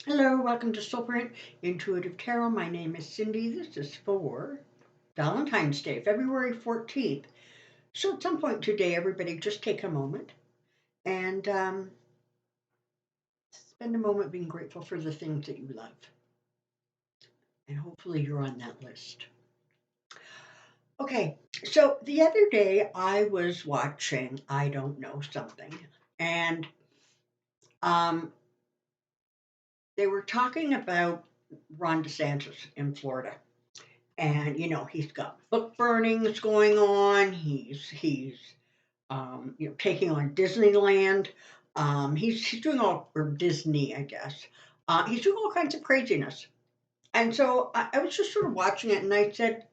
Hello, welcome to Soulprint Intuitive Tarot. My name is Cindy. This is for Valentine's Day, February 14th. So, at some point today, everybody just take a moment and spend a moment being grateful for the things that you love. And hopefully, you're on that list. Okay, so the other day I was watching I Don't Know Something, and um, they were talking about Ron DeSantis in Florida. And he's got book burnings going on. He's taking on Disneyland. He's doing all, or Disney, I guess. He's doing all kinds of craziness. And so I was just sort of watching it, and I said,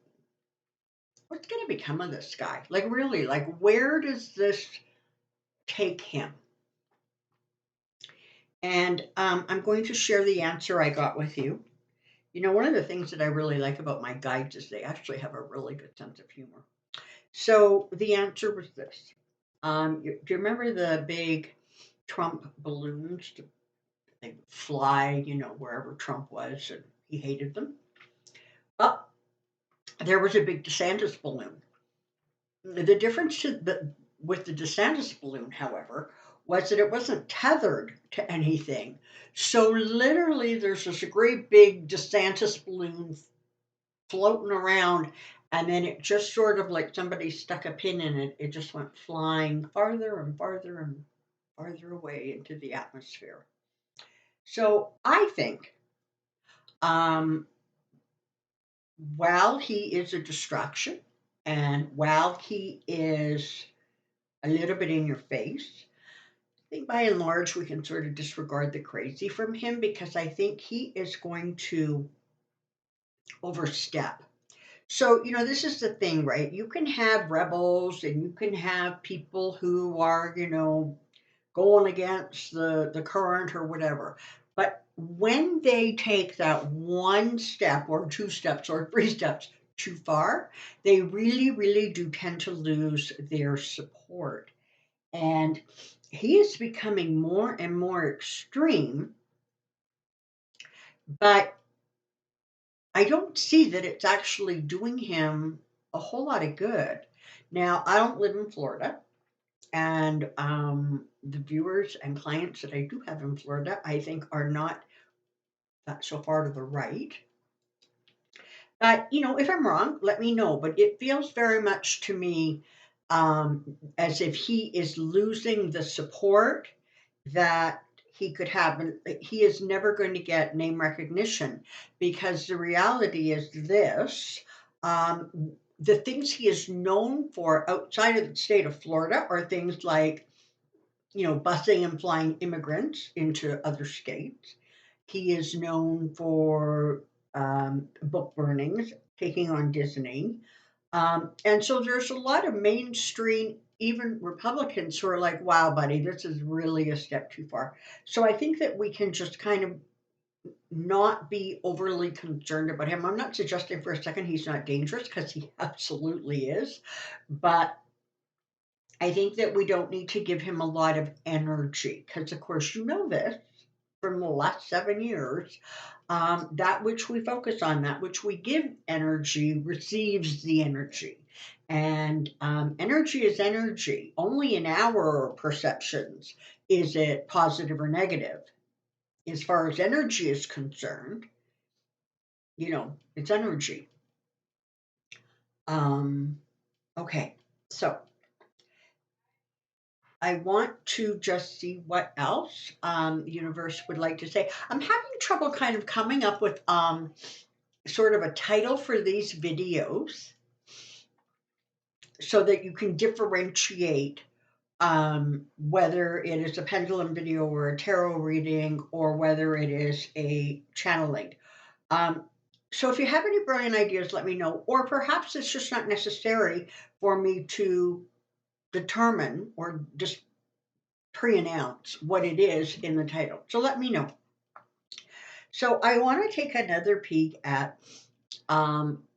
"What's going to become of this guy? Like, really? Like, where does this take him?" And I'm going to share the answer I got with you. One of the things that I really like about my guides is they actually have a really good sense of humor. So the answer was this. Do you remember the big Trump balloons? They would fly, wherever Trump was, and he hated them. Well, there was a big DeSantis balloon. The difference with the DeSantis balloon, however, was that it wasn't tethered to anything. So literally, there's this great big DeSantis balloon floating around, and then it just sort of like somebody stuck a pin in it. It just went flying farther and farther and farther away into the atmosphere. So I think, um, while he is a distraction and while he is a little bit in your face, I think by and large we can sort of disregard the crazy from him because I think he is going to overstep. So, this is the thing, right? You can have rebels and you can have people who are, going against the current or whatever. But when they take that one step or two steps or three steps too far, they really, really do tend to lose their support. And he is becoming more and more extreme, but I don't see that it's actually doing him a whole lot of good. Now, I don't live in Florida, and the viewers and clients that I do have in Florida, I think, are not that so far to the right. But, if I'm wrong, let me know. But it feels very much to me as if he is losing the support that he could have. And he is never going to get name recognition because the reality is this. The things he is known for outside of the state of Florida are things like, busing and flying immigrants into other states. He is known for book burnings, taking on Disney. And so there's a lot of mainstream, even Republicans who are like, wow, buddy, this is really a step too far. So I think that we can just kind of not be overly concerned about him. I'm not suggesting for a second he's not dangerous because he absolutely is. But I think that we don't need to give him a lot of energy because, of course, you know this from the last 7 years. That which we focus on, that which we give energy, receives the energy. And energy is energy. Only in our perceptions is it positive or negative. As far as energy is concerned, it's energy. Um, okay, so I want to just see what else the universe would like to say. I'm having trouble kind of coming up with sort of a title for these videos so that you can differentiate whether it is a pendulum video or a tarot reading or whether it is a channeling. Um, so if you have any brilliant ideas, let me know. Or perhaps it's just not necessary for me to determine or just pre-announce what it is in the title. So let me know. So I want to take another peek at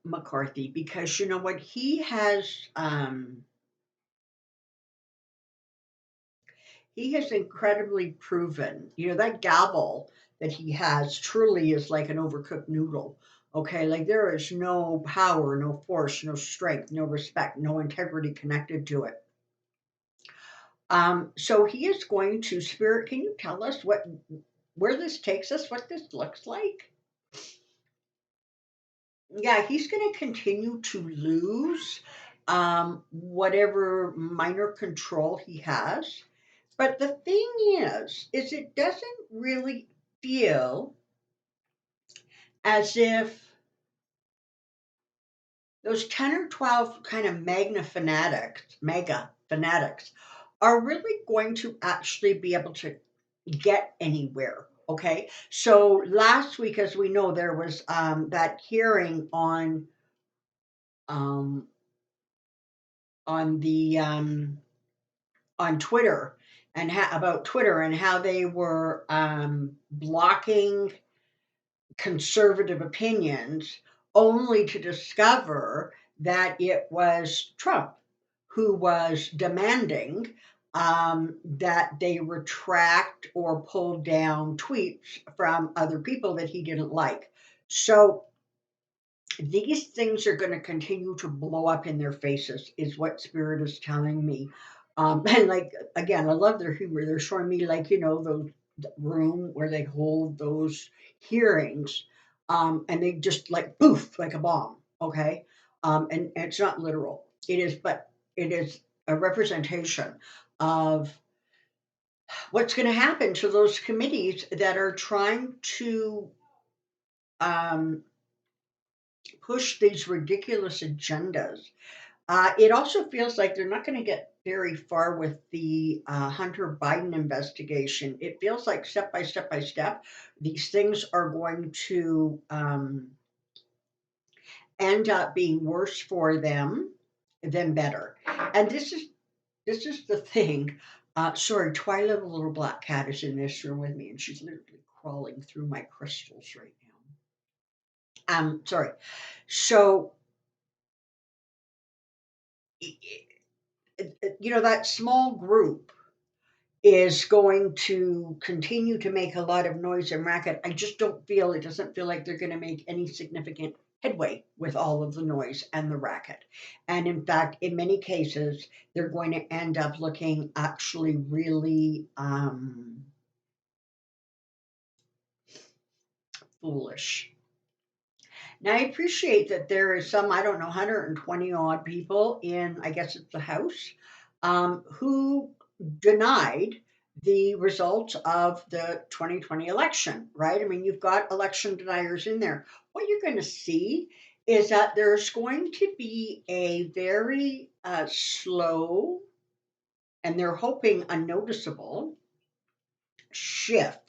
McCarthy because you know what he has incredibly proven, that gavel that he has truly is like an overcooked noodle. Okay, like there is no power, no force, no strength, no respect, no integrity connected to it. So he is going to spirit. Can you tell us where this takes us, what this looks like? Yeah, he's going to continue to lose whatever minor control he has. But the thing is it doesn't really feel as if those 10 or 12 kind of mega fanatics are really going to actually be able to get anywhere. Okay. So last week, as we know, there was that hearing um, on the on Twitter and about Twitter and how they were blocking conservative opinions, only to discover that it was Trump who was demanding that they retract or pull down tweets from other people that he didn't like. So these things are going to continue to blow up in their faces, is what Spirit is telling me. And like, again, I love their humor. They're showing me, like, those room where they hold those hearings, and they just like poof, like a bomb. Okay. And it's not literal. It is, but it is a representation of what's going to happen to those committees that are trying to um, push these ridiculous agendas. It also feels like they're not going to get very far with the Hunter Biden investigation. It feels like step by step, these things are going to end up being worse for them than better. And this is the thing. Sorry, Twilight, the little black cat, is in this room with me, and she's literally crawling through my crystals right now. Sorry. So, that small group is going to continue to make a lot of noise and racket. It doesn't feel like they're going to make any significant headway with all of the noise and the racket. And in fact, in many cases, they're going to end up looking actually really foolish. Now, I appreciate that there is some, I don't know, 120 odd people in, I guess it's the House, who denied the results of the 2020 election, right? I mean, you've got election deniers in there. What you're going to see is that there's going to be a very slow, and they're hoping unnoticeable, shift.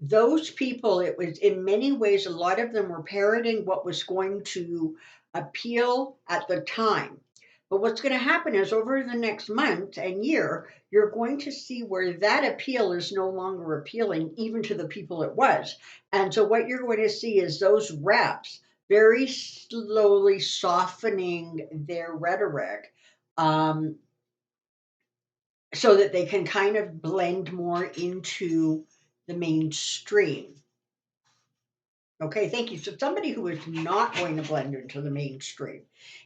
Those people, it was in many ways, a lot of them were parroting what was going to appeal at the time. But what's going to happen is over the next month and year, you're going to see where that appeal is no longer appealing, even to the people it was. And so what you're going to see is those reps very slowly softening their rhetoric, um, so that they can kind of blend more into the mainstream. Okay, thank you. So somebody who is not going to blend into the mainstream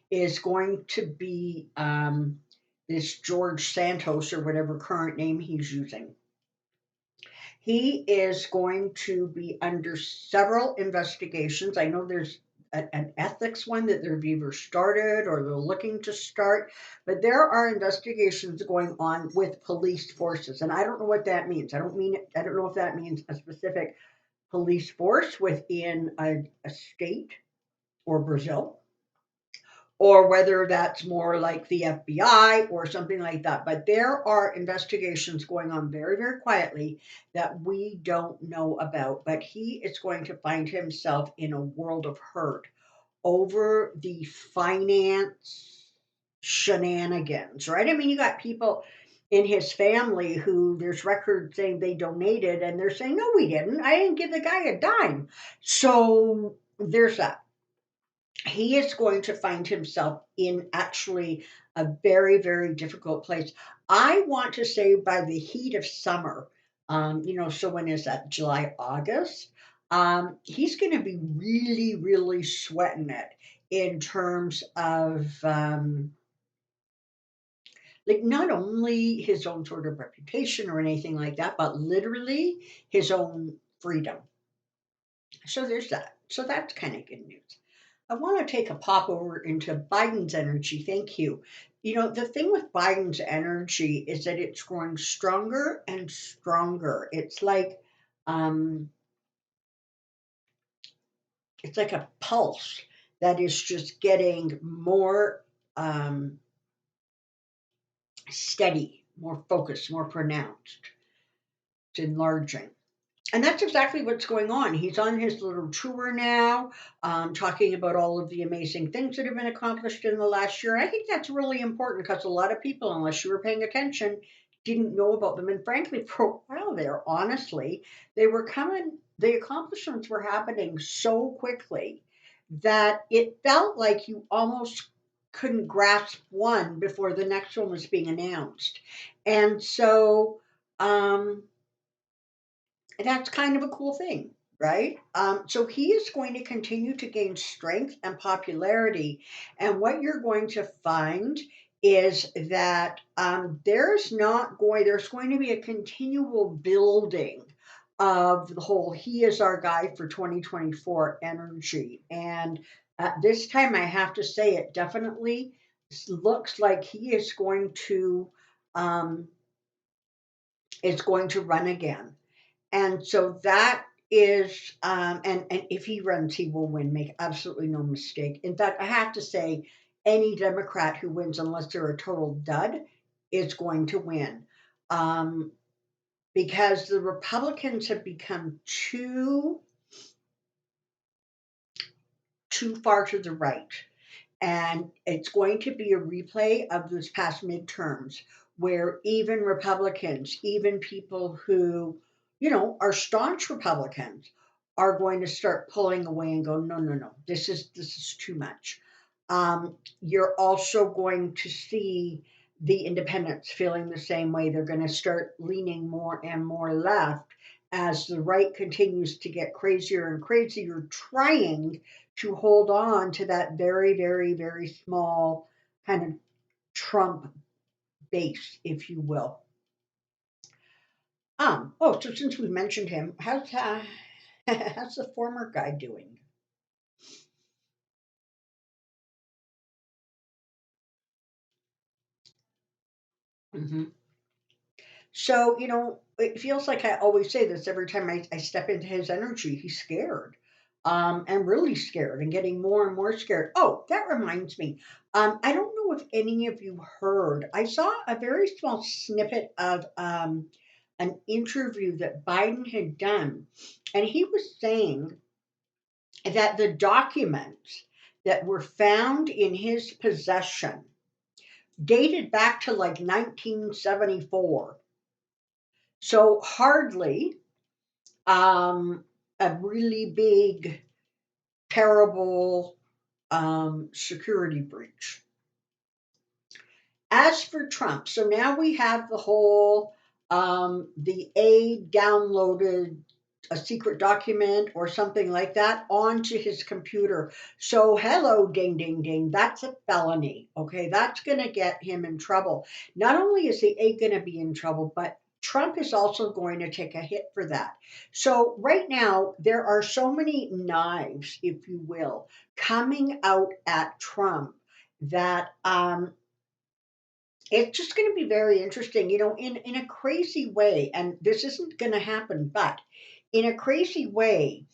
is going to be this George Santos, or whatever current name he's using. He is going to be under several investigations. I know there's an ethics one that they've either started or they're looking to start, but there are investigations going on with police forces, and I don't know what that means. I don't know if that means a specific police force within a state or Brazil, or whether that's more like the FBI or something like that. But there are investigations going on very, very quietly that we don't know about. But he is going to find himself in a world of hurt over the finance shenanigans, right? I mean, you got people in his family who there's records saying they donated, and they're saying, no, we didn't. I didn't give the guy a dime. So there's that. He is going to find himself in actually a very, very difficult place. I want to say by the heat of summer, so when is that? July, August? He's going to be really, really sweating it in terms of like not only his own sort of reputation or anything like that, but literally his own freedom. So there's that. So that's kind of good news. I want to take a pop over into Biden's energy. Thank you. The thing with Biden's energy is that it's growing stronger and stronger. Um, it's like a pulse that is just getting more um, steady, more focused, more pronounced. It's enlarging. And that's exactly what's going on. He's on his little tour now, talking about all of the amazing things that have been accomplished in the last year. I think that's really important because a lot of people, unless you were paying attention, didn't know about them. And frankly, for a while there, honestly, they were coming, the accomplishments were happening so quickly that it felt like you almost couldn't grasp one before the next one was being announced. And so, um, that's kind of a cool thing, right? So he is going to continue to gain strength and popularity. And what you're going to find is that there's going to be a continual building of the whole he is our guy for 2024 energy. And at this time, I have to say it definitely looks like he um, is going to run again. And so that is, and if he runs, he will win. Make absolutely no mistake. In fact, I have to say, any Democrat who wins, unless they're a total dud, is going to win, um, because the Republicans have become too far to the right. And it's going to be a replay of those past midterms where even Republicans, even people who, are staunch Republicans, are going to start pulling away and go, no, no, no, this is too much. You're also going to see the independents feeling the same way. They're going to start leaning more and more left as the right continues to get crazier and crazier, trying to hold on to that very, very, very small kind of Trump base, if you will. So since we mentioned him, how's the former guy doing? Hmm. So, it feels like I always say this every time I step into his energy. He's scared, and really scared, and getting more and more scared. Oh, that reminds me. I don't know if any of you heard. I saw a very small snippet of an interview that Biden had done, and he was saying that the documents that were found in his possession dated back to like 1974. So hardly a really big, terrible security breach. As for Trump, so now we have the whole the aide downloaded a secret document or something like that onto his computer. So hello, ding, ding, ding. That's a felony. Okay, that's going to get him in trouble. Not only is the aide going to be in trouble, but Trump is also going to take a hit for that. So right now there are so many knives, if you will, coming out at Trump that it's just going to be very interesting, in a crazy way. And this isn't going to happen, but in a crazy way,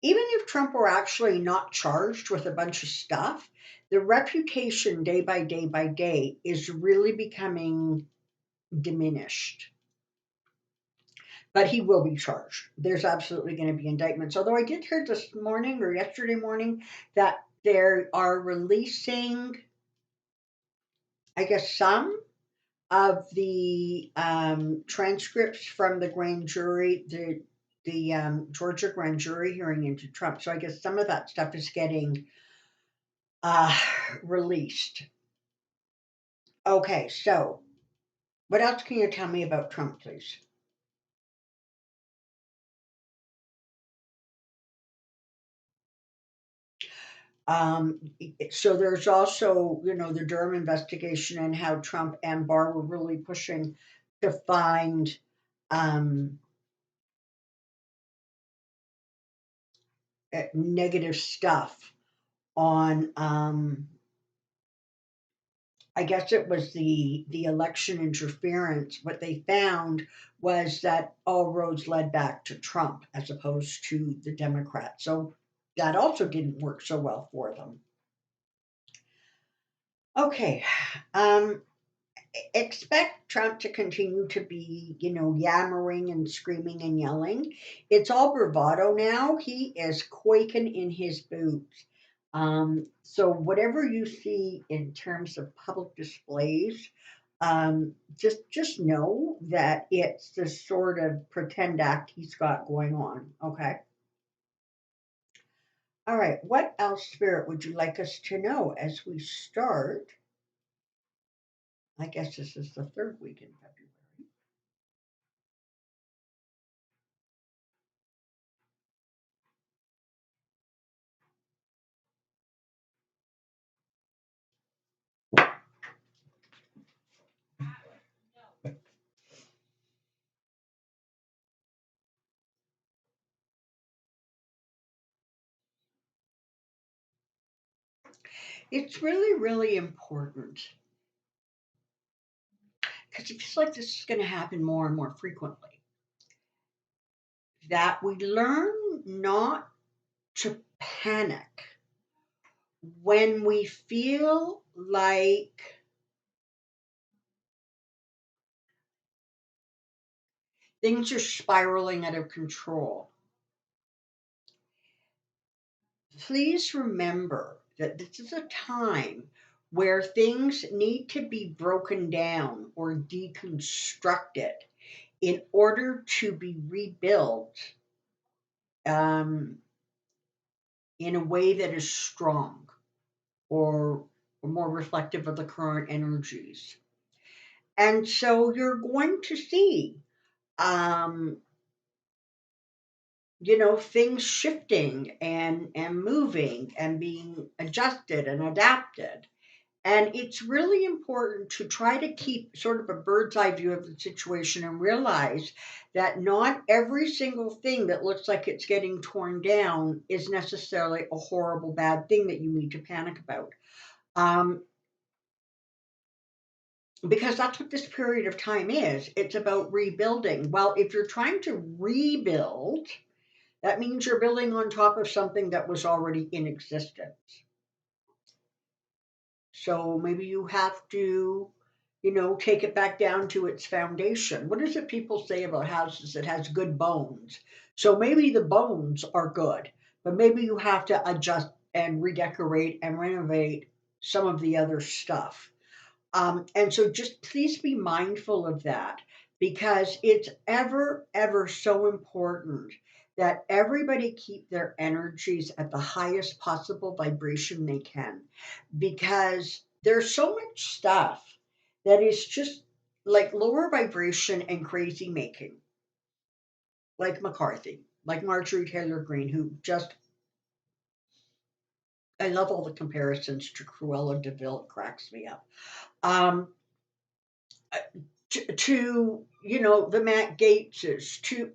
even if Trump were actually not charged with a bunch of stuff, the reputation day by day is really becoming diminished. But he will be charged. There's absolutely going to be indictments. Although I did hear this morning or yesterday morning that they are releasing, I guess, some of the transcripts from the grand jury, the Georgia grand jury hearing into Trump. So I guess some of that stuff is getting uh, released. Okay, so what else can you tell me about Trump, please? So there's also, the Durham investigation and how Trump and Barr were really pushing to find um, negative stuff on. I guess it was the election interference. What they found was that all roads led back to Trump as opposed to the Democrats. So that also didn't work so well for them. Okay. Um, Expect Trump to continue to be, yammering and screaming and yelling. It's all bravado now. He is quaking in his boots. So whatever you see in terms of public displays, just know that it's the sort of pretend act he's got going on. Okay. All right. What else, Spirit, would you like us to know as we start? I guess this is the third week in February. It's really, really important because it feels like this is going to happen more and more frequently. That we learn not to panic when we feel like things are spiraling out of control. Please remember that this is a time where things need to be broken down or deconstructed in order to be rebuilt um, in a way that is strong or more reflective of the current energies. And so you're going to see, um, things shifting and moving and being adjusted and adapted. And it's really important to try to keep sort of a bird's eye view of the situation and realize that not every single thing that looks like it's getting torn down is necessarily a horrible, bad thing that you need to panic about. Um, because that's what this period of time is. It's about rebuilding. Well, if you're trying to rebuild, that means you're building on top of something that was already in existence. So maybe you have to, take it back down to its foundation. What is it people say about houses that has good bones? So maybe the bones are good, but maybe you have to adjust and redecorate and renovate some of the other stuff. And so just please be mindful of that because it's ever, ever so important that everybody keep their energies at the highest possible vibration they can because there's so much stuff that is just like lower vibration and crazy making, like McCarthy, like Marjorie Taylor Greene, who just, I love all the comparisons to Cruella de Vil, it cracks me up. Um, to the Matt Gateses, to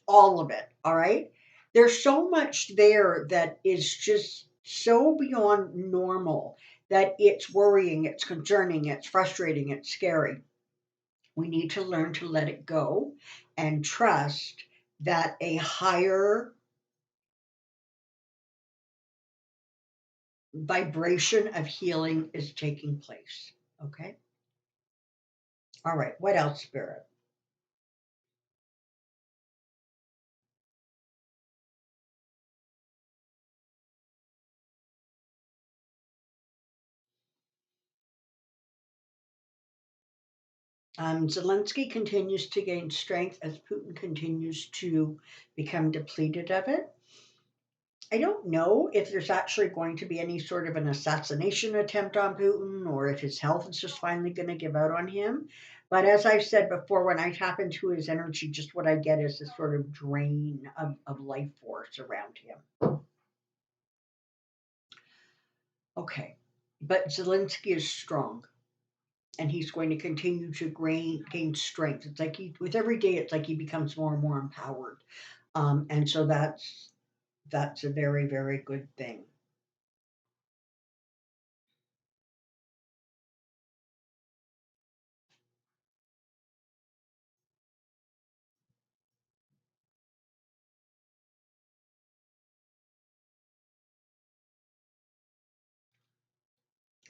all of it. All right, there's so much there that is just so beyond normal that it's worrying, it's concerning, it's frustrating, it's scary. We need to learn to let it go and trust that a higher vibration of healing is taking place. Okay. All right. What else, Spirit? Zelensky continues to gain strength as Putin continues to become depleted of it. I don't know if there's actually going to be any sort of an assassination attempt on Putin or if his health is just finally going to give out on him. But as I've said before, when I tap into his energy, just what I get is this sort of drain of life force around him. Okay. But Zelensky is strong and he's going to continue to gain strength. It's like with every day, it's like he becomes more and more empowered. And so that's a very, very good thing.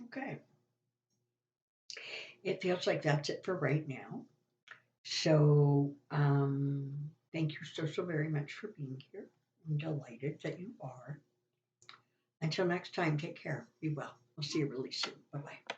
Okay. It feels like that's it for right now. So, thank you so, so very much for being here. I'm delighted that you are. Until next time, take care. Be well. We'll see you really soon. Bye bye.